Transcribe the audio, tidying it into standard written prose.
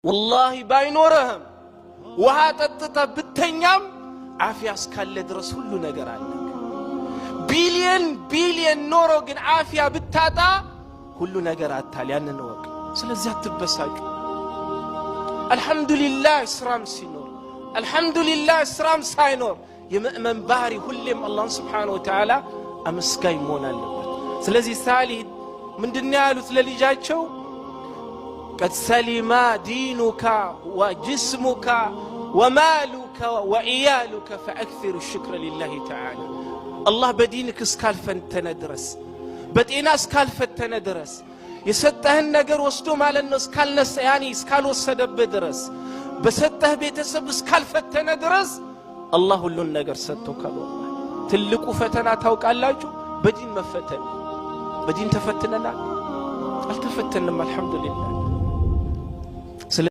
والله باينورهم وهاتتتا بتنيام عافية اسكال درس كل ነገር አለክ ቢሊየን ኖሮ ግን عافية ብታጣ ሁሉ ነገር አታል ያንን ወቅ ስለዚህ አትበሳጩ አልহামዱሊላህ እስራም ሲኖር አልহামዱሊላህ እስራም ሳይኖር የመእመን ባህሪ ሁሌም አላህ Subhanahu Wa Ta'ala አመስጋኝ መሆን አለበት ስለዚህ ሳሊህ ምንድነው ያሉት ለልጃቸው قد سلم دينك وجسمك ومالك وعيالك فأكثر الشكر لله تعالى الله بدينك اسكال فنتندرس بدينا اسكال فنتندرس يسطهن ነገር ወስዶ ማለት ነው እስካል ነስ ያኒ እስካል ወሰደበ ድረስ በሰጠህ ቤተሰብ እስካል ፈተነ ድረስ አላህ ሁሉን ነገር ሰጥቶካል ትልቁ ፈተና ታውቃላችሁ በዲን መፈተን በዲን ተፈትነናል አልተፈተንም አልহামዱሊላህ